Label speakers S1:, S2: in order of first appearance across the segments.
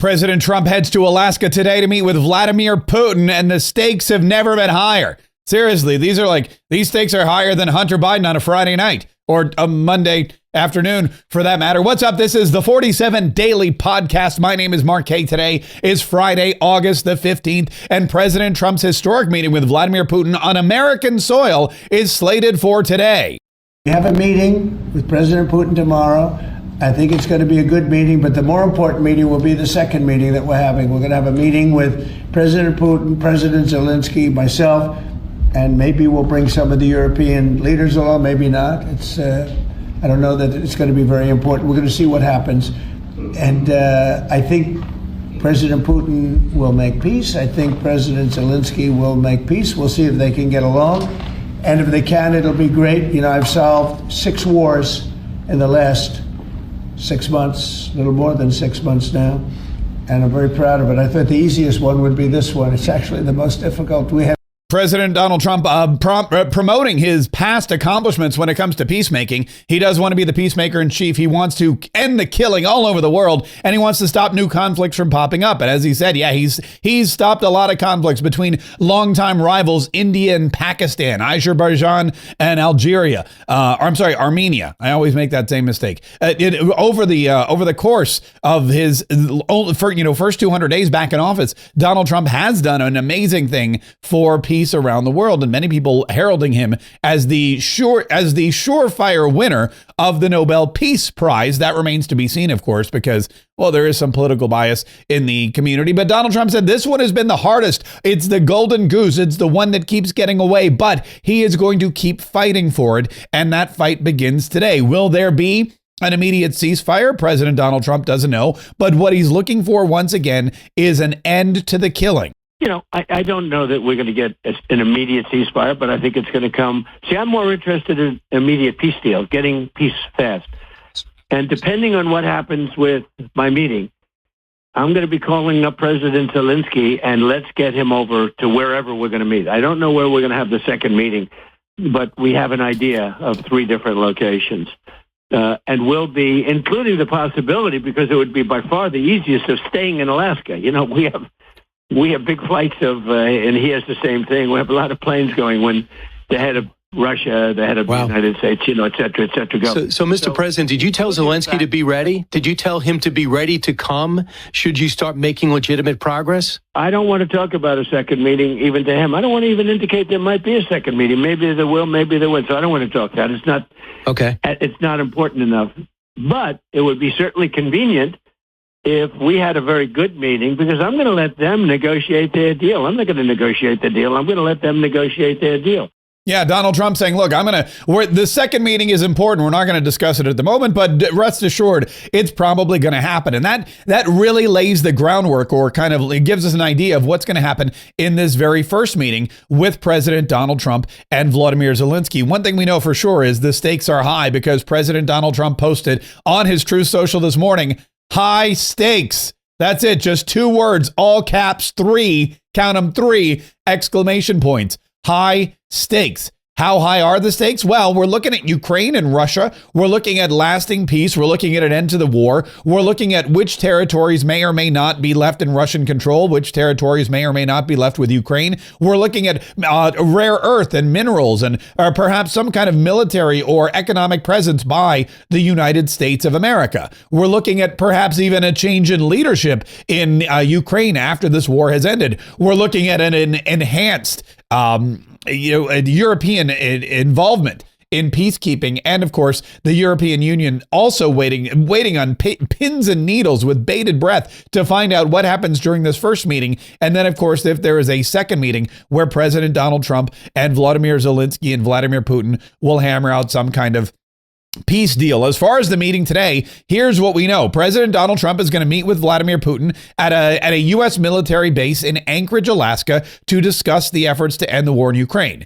S1: President Trump heads to Alaska today to meet with Vladimir Putin, and the stakes have never been higher. Seriously, these stakes are higher than Hunter Biden on a Friday night or a Monday afternoon, for that matter. What's up? This is the 47 Daily Podcast. My name is Mark Kaye. Today is Friday, August the 15th, and President Trump's historic meeting with Vladimir Putin on American soil is slated for today.
S2: We have a meeting with President Putin tomorrow. I think it's going to be a good meeting, but the more important meeting will be the second meeting that we're having. We're going to have a meeting with President Putin, President Zelensky, myself, and maybe we'll bring some of the European leaders along, maybe not. I don't know that it's going to be very important. We're going to see what happens. And I think President Putin will make peace. I think President Zelensky will make peace. We'll see if they can get along. And if they can, it'll be great. You know, I've solved 6 wars in the last 6 months, a little more than 6 months now, and I'm very proud of it. I thought the easiest one would be this one. It's actually the most difficult. We have
S1: President Donald Trump promoting his past accomplishments when it comes to peacemaking. He does want to be the peacemaker in chief. He wants to end the killing all over the world, and he wants to stop new conflicts from popping up. And as he said, he's stopped a lot of conflicts between longtime rivals India and Pakistan, Azerbaijan and Algeria. Armenia. I always make that same mistake. Over the course of his first 200 days back in office, Donald Trump has done an amazing thing for peace around the world, and many people heralding him as the surefire winner of the Nobel Peace Prize. That remains to be seen, of course, because, well, there is some political bias in the community. But Donald Trump said this one has been the hardest. It's the golden goose. It's the one that keeps getting away, but he is going to keep fighting for it, and that fight begins today. Will there be an immediate ceasefire? President Donald Trump doesn't know, but what he's looking for once again is an end to the killing.
S3: You know, I don't know that we're going to get an immediate ceasefire, but I think it's going to come. See, I'm more interested in immediate peace deal, getting peace fast. And depending on what happens with my meeting, I'm going to be calling up President Zelensky, and let's get him over to wherever we're going to meet. I don't know where we're going to have the second meeting, but we have an idea of 3 different locations. And we'll be including the possibility, because it would be by far the easiest, of staying in Alaska. You know, we have big flights and he has the same thing. We have a lot of planes going when the head of Russia, the head of the United States, et cetera, go.
S4: So, Mr. President, did you tell Zelensky to be ready? Did you tell him to be ready to come? Should you start making legitimate progress?
S3: I don't want to talk about a second meeting, even to him. I don't want to even indicate there might be a second meeting. Maybe there will, maybe there won't. So I don't want to talk that. It's not okay. It's not important enough. But it would be certainly convenient if we had a very good meeting, because I'm going to let them negotiate their deal. I'm not going to negotiate the deal. I'm going to let them negotiate their deal.
S1: Yeah, Donald Trump saying, look, the second meeting is important. We're not going to discuss it at the moment, but rest assured, it's probably going to happen. And that really lays the groundwork, or kind of it gives us an idea of what's going to happen in this very first meeting with President Donald Trump and Vladimir Zelensky. One thing we know for sure is the stakes are high, because President Donald Trump posted on his Truth Social this morning, high stakes. That's it. Just 2 words, all caps, 3, count them, 3 exclamation points. High stakes. How high are the stakes? Well, we're looking at Ukraine and Russia. We're looking at lasting peace. We're looking at an end to the war. We're looking at which territories may or may not be left in Russian control, which territories may or may not be left with Ukraine. We're looking at rare earth and minerals, and perhaps some kind of military or economic presence by the United States of America. We're looking at perhaps even a change in leadership in Ukraine after this war has ended. We're looking at an enhanced European involvement in peacekeeping, and of course the European Union also waiting on pins and needles with bated breath to find out what happens during this first meeting. And then, of course, if there is a second meeting where President Donald Trump and Vladimir Zelensky and Vladimir Putin will hammer out some kind of peace deal. As far as the meeting today, here's what we know. President Donald Trump is going to meet with Vladimir Putin at a U.S. military base in Anchorage, Alaska, to discuss the efforts to end the war in Ukraine.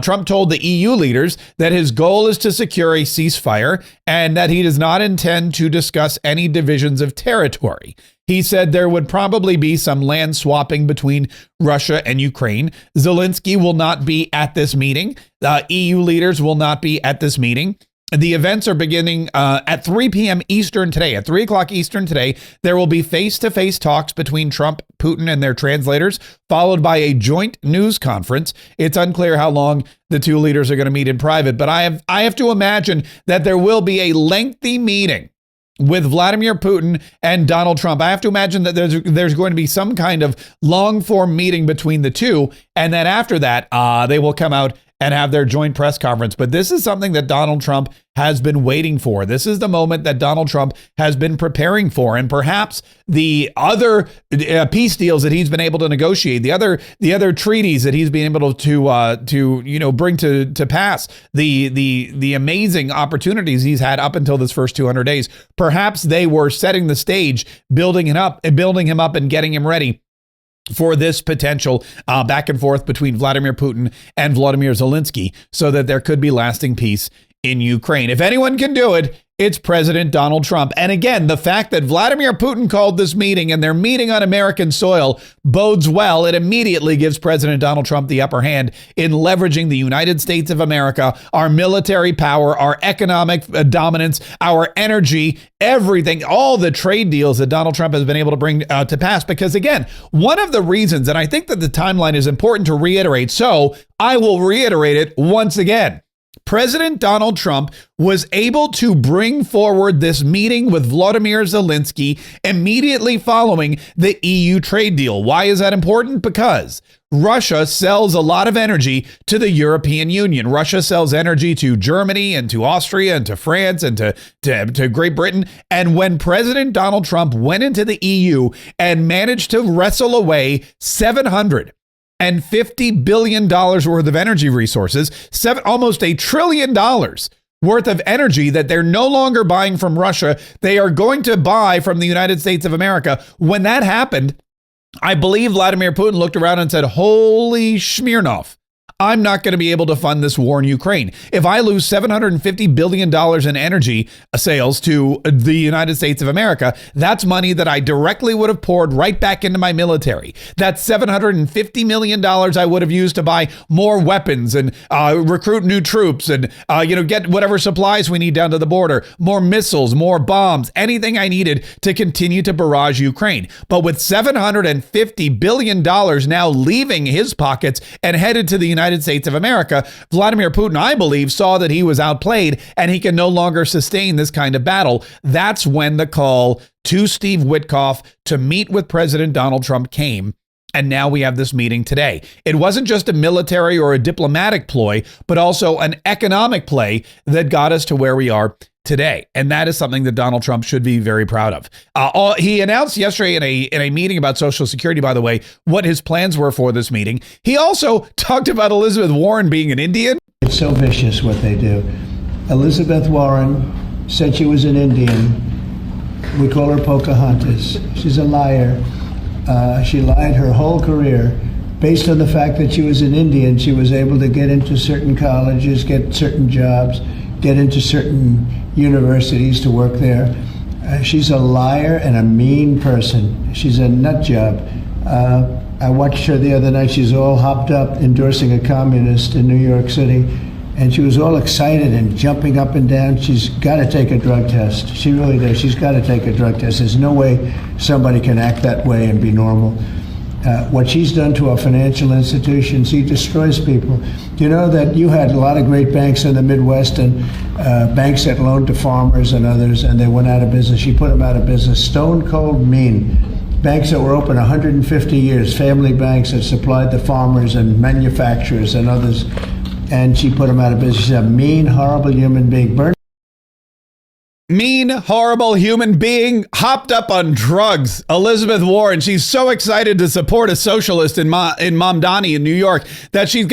S1: Trump told the EU leaders that his goal is to secure a ceasefire and that he does not intend to discuss any divisions of territory. He said there would probably be some land swapping between Russia and Ukraine. Zelensky will not be at this meeting. EU leaders will not be at this meeting. The events are beginning at 3 p.m. Eastern today. At 3 o'clock Eastern today, there will be face-to-face talks between Trump, Putin, and their translators, followed by a joint news conference. It's unclear how long the two leaders are going to meet in private, but I have to imagine that there will be a lengthy meeting with Vladimir Putin and Donald Trump. I have to imagine that there's going to be some kind of long-form meeting between the two, and then after that, they will come out and have their joint press conference. But this is something that Donald Trump has been waiting for. This is the moment that Donald Trump has been preparing for. And perhaps the other peace deals that he's been able to negotiate, the other treaties that he's been able to bring to pass, the amazing opportunities he's had up until this first 200 days, perhaps they were setting the stage, building him up and getting him ready for this potential back and forth between Vladimir Putin and Vladimir Zelensky, so that there could be lasting peace in Ukraine. If anyone can do it, it's President Donald Trump. And again, the fact that Vladimir Putin called this meeting and they're meeting on American soil bodes well. It immediately gives President Donald Trump the upper hand in leveraging the United States of America, our military power, our economic dominance, our energy, everything, all the trade deals that Donald Trump has been able to bring to pass. Because again, one of the reasons, and I think that the timeline is important to reiterate, so I will reiterate it once again. President Donald Trump was able to bring forward this meeting with Vladimir Zelensky immediately following the EU trade deal. Why is that important? Because Russia sells a lot of energy to the European Union. Russia sells energy to Germany and to Austria and to France and to Great Britain. And when President Donald Trump went into the EU and managed to wrestle away $750 billion worth of energy resources, almost $1 trillion worth of energy that they're no longer buying from Russia. They are going to buy from the United States of America. When that happened, I believe Vladimir Putin looked around and said, holy Smirnov, I'm not going to be able to fund this war in Ukraine. If I lose $750 billion in energy sales to the United States of America, that's money that I directly would have poured right back into my military. That's $750 million I would have used to buy more weapons and recruit new troops and get whatever supplies we need down to the border, more missiles, more bombs, anything I needed to continue to barrage Ukraine. But with $750 billion now leaving his pockets and headed to the United States of America, Vladimir Putin, I believe, saw that he was outplayed and he can no longer sustain this kind of battle. That's when the call to Steve Witkoff to meet with President Donald Trump came. And now we have this meeting today. It wasn't just a military or a diplomatic ploy, but also an economic play that got us to where we are today. And that is something that Donald Trump should be very proud of. He announced yesterday in a meeting about Social Security, by the way, what his plans were for this meeting. He also talked about Elizabeth Warren being an Indian.
S2: It's so vicious what they do. Elizabeth Warren said she was an Indian. We call her Pocahontas. She's a liar. She lied her whole career. Based on the fact that she was an Indian, she was able to get into certain colleges, get certain jobs, get into certain universities to work there. She's a liar and a mean person. She's a nut job. I watched her the other night. She's all hopped up endorsing a communist in New York City. And she was all excited and jumping up and down. She's got to take a drug test. She really does. She's got to take a drug test. There's no way somebody can act that way and be normal. What she's done to our financial institutions, he destroys people. You know that you had a lot of great banks in the Midwest and banks that loaned to farmers and others, and they went out of business. She put them out of business. Stone cold mean. Banks that were open 150 years, family banks that supplied the farmers and manufacturers and others, and she put them out of business. She's a mean, horrible human being.
S1: Mean, horrible human being hopped up on drugs. Elizabeth Warren, she's so excited to support a socialist in Mamdani in New York that she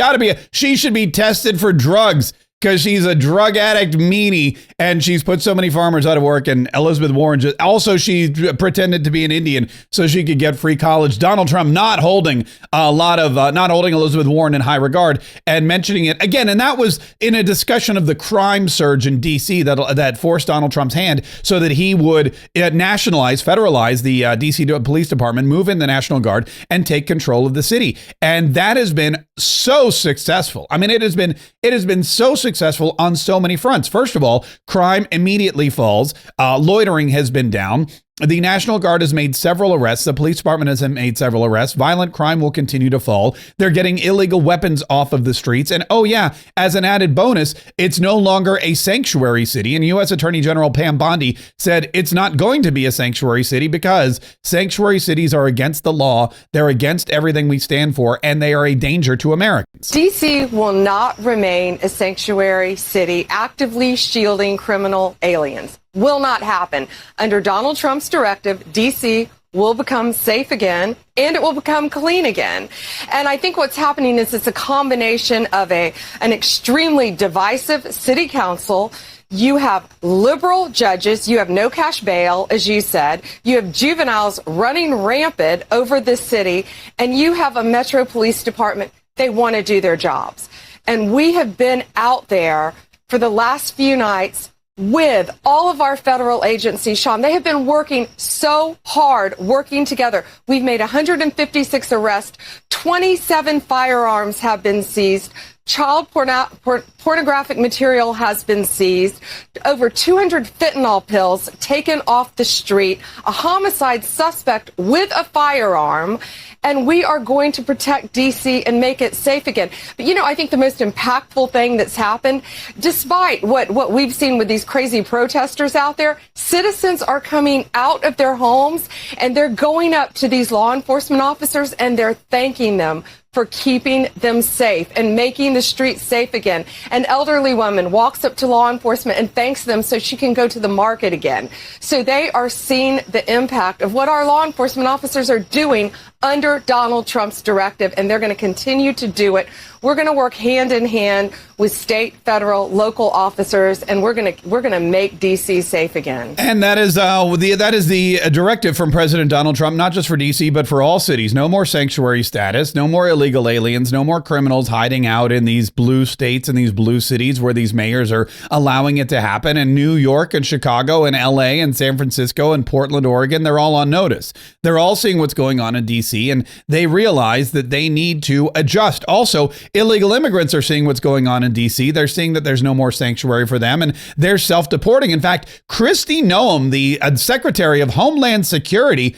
S1: should be tested for drugs because she's a drug addict meanie and she's put so many farmers out of work. And Elizabeth Warren she pretended to be an Indian so she could get free college. Donald Trump not holding Elizabeth Warren in high regard and mentioning it again. And that was in a discussion of the crime surge in DC that forced Donald Trump's hand so that he would federalize the DC Police Department, move in the National Guard and take control of the city. And that has been so successful. I mean, it has been so successful on so many fronts. First of all, crime immediately falls. Loitering has been down. The National Guard has made several arrests. The police department has made several arrests. Violent crime will continue to fall. They're getting illegal weapons off of the streets. And oh yeah, as an added bonus, it's no longer a sanctuary city. And U.S. Attorney General Pam Bondi said it's not going to be a sanctuary city because sanctuary cities are against the law. They're against everything we stand for, and they are a danger to Americans.
S5: D.C. will not remain a sanctuary city actively shielding criminal aliens. Will not happen. Under Donald Trump's directive, D.C. will become safe again, and it will become clean again. And I think what's happening is it's a combination of an extremely divisive city council. You have liberal judges. You have no cash bail, as you said. You have juveniles running rampant over this city, and you have a Metro Police Department. They want to do their jobs. And we have been out there for the last few nights with all of our federal agencies, Sean. They have been working so hard, working together. We've made 156 arrests. 27 firearms have been seized. Child pornographic material has been seized. Over 200 fentanyl pills taken off the street. A homicide suspect with a firearm. And we are going to protect D.C. and make it safe again. But, I think the most impactful thing that's happened, despite what we've seen with these crazy protesters out there, citizens are coming out of their homes and they're going up to these law enforcement officers and they're thanking them for keeping them safe and making the streets safe again. An elderly woman walks up to law enforcement and thanks them so she can go to the market again. So they are seeing the impact of what our law enforcement officers are doing under Donald Trump's directive, and they're going to continue to do it. We're going to work hand in hand with state, federal, local officers, and we're going to make D.C. safe again.
S1: And that is the directive from President Donald Trump, not just for D.C., but for all cities. No more sanctuary status, no more illegal aliens, no more criminals hiding out in these blue states and these blue cities where these mayors are allowing it to happen. And New York and Chicago and L.A. and San Francisco and Portland, Oregon, they're all on notice. They're all seeing what's going on in D.C., and they realize that they need to adjust. Also, illegal immigrants are seeing what's going on in D.C. They're seeing that there's no more sanctuary for them, and they're self-deporting. In fact, Kristi Noem, the Secretary of Homeland Security,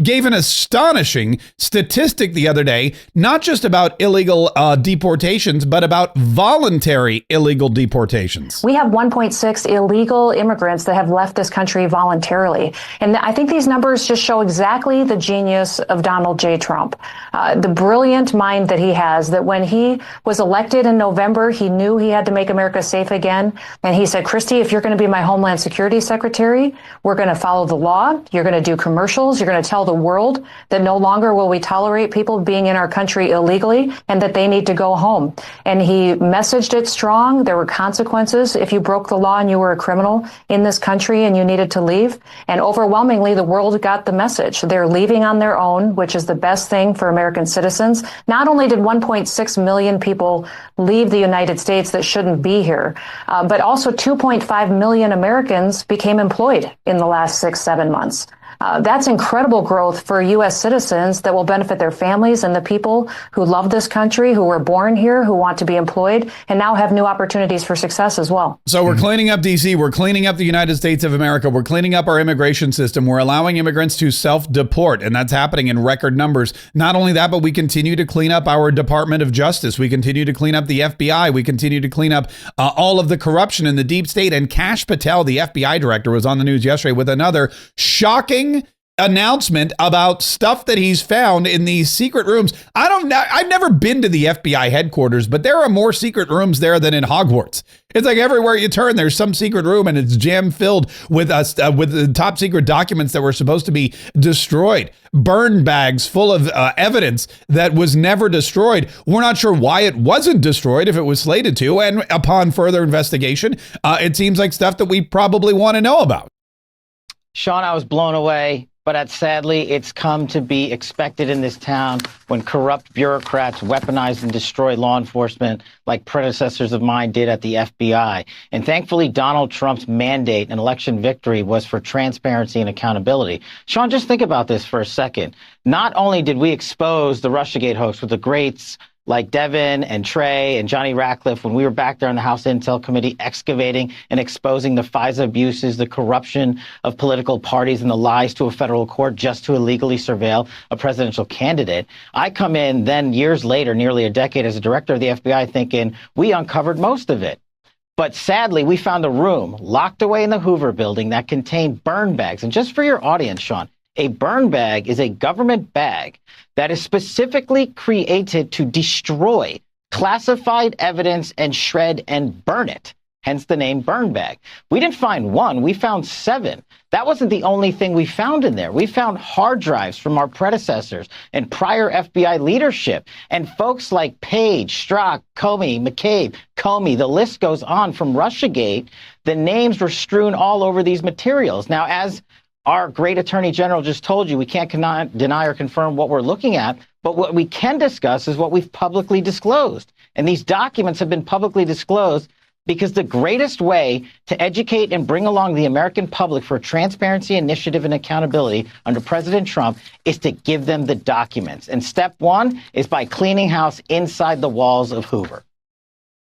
S1: gave an astonishing statistic the other day, not just about illegal deportations, but about voluntary illegal deportations.
S6: We have 1.6 illegal immigrants that have left this country voluntarily. And I think these numbers just show exactly the genius of Donald J. Trump, the brilliant mind that he has, that when he was elected in November, he knew he had to make America safe again. And he said, Kristi, if you're going to be my Homeland Security Secretary, we're going to follow the law. You're going to do commercials. You're going to tell the world that no longer will we tolerate people being in our country illegally and that they need to go home. And he messaged it strong. There were consequences if you broke the law and you were a criminal in this country and you needed to leave. And overwhelmingly, the world got the message. They're leaving on their own, which is the best thing for American citizens. Not only did 1.6 million people leave the United States that shouldn't be here, but also 2.5 million Americans became employed in the last 6-7 months. That's incredible growth for U.S. citizens that will benefit their families and the people who love this country, who were born here, who want to be employed, and now have new opportunities for success as well.
S1: So we're cleaning up D.C. We're cleaning up the United States of America. We're cleaning up our immigration system. We're allowing immigrants to self-deport, and that's happening in record numbers. Not only that, but we continue to clean up our Department of Justice. We continue to clean up the FBI. We continue to clean up all of the corruption in the deep state. And Kash Patel, the FBI director, was on the news yesterday with another shocking announcement about stuff that he's found in these secret rooms. I've never been to the FBI headquarters, but there are more secret rooms there than in Hogwarts. It's like everywhere you turn, there's some secret room and it's jam filled with the top secret documents that were supposed to be destroyed. Burn bags full of evidence that was never destroyed. We're not sure why it wasn't destroyed if it was slated to. And upon further investigation, it seems like stuff that we probably want to know about.
S7: Sean, I was blown away. But sadly, it's come to be expected in this town when corrupt bureaucrats weaponize and destroy law enforcement like predecessors of mine did at the FBI. And thankfully, Donald Trump's mandate and election victory was for transparency and accountability. Sean, just think about this for a second. Not only did we expose the Russiagate hoax with the greats like Devin and Trey and Johnny Ratcliffe, when we were back there in the House Intel Committee excavating and exposing the FISA abuses, the corruption of political parties, and the lies to a federal court just to illegally surveil a presidential candidate. I come in then years later, nearly a decade as a director of the FBI, thinking we uncovered most of it. But sadly, we found a room locked away in the Hoover building that contained burn bags. And just for your audience, Sean, a burn bag is a government bag that is specifically created to destroy classified evidence and shred and burn it. Hence the name burn bag. We didn't find one, we found 7. That wasn't the only thing we found in there. We found hard drives from our predecessors and prior FBI leadership. And folks like Page, Strzok, Comey, McCabe, Comey, the list goes on from Russiagate. The names were strewn all over these materials. Now, as our great attorney general just told you, we can't deny or confirm what we're looking at, but what we can discuss is what we've publicly disclosed. And these documents have been publicly disclosed because the greatest way to educate and bring along the American public for transparency, initiative, and accountability under President Trump is to give them the documents. And step 1 is by cleaning house inside the walls of Hoover.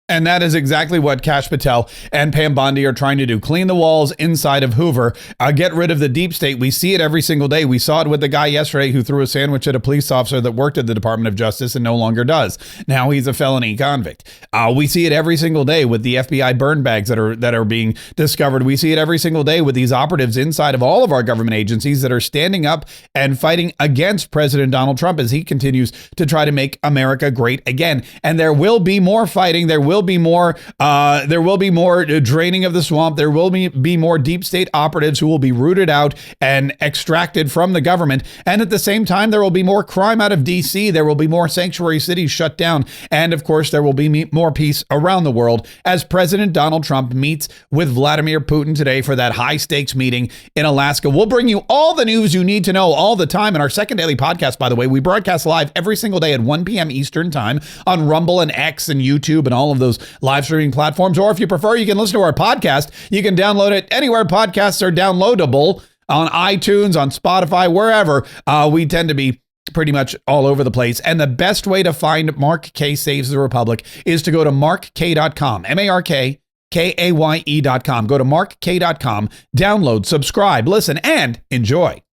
S1: And that is exactly what Kash Patel and Pam Bondi are trying to do. Clean the walls inside of Hoover. Get rid of the deep state. We see it every single day. We saw it with the guy yesterday who threw a sandwich at a police officer that worked at the Department of Justice and no longer does. Now he's a felony convict. We see it every single day with the FBI burn bags that are being discovered. We see it every single day with these operatives inside of all of our government agencies that are standing up and fighting against President Donald Trump as he continues to try to make America great again. And there will be more fighting. There will be more draining of the swamp. There will be more deep state operatives who will be rooted out and extracted from the government. And at the same time, there will be more crime out of DC. There will be more sanctuary cities shut down. And of course, there will be more peace around the world as President Donald Trump meets with Vladimir Putin today for that high stakes meeting in Alaska. We'll bring you all the news you need to know all the time in our second daily podcast. By the way, we broadcast live every single day at 1 p.m. Eastern time on Rumble and X and YouTube and all of those live streaming platforms. Or if you prefer, you can listen to our podcast. You can download it anywhere podcasts are downloadable, on iTunes, on Spotify, wherever. We tend to be pretty much all over the place. And the best way to find Mark Kaye Saves the Republic is to go to markkaye.com, MarkKaye.com. Go to markkaye.com, download, subscribe, listen, and enjoy.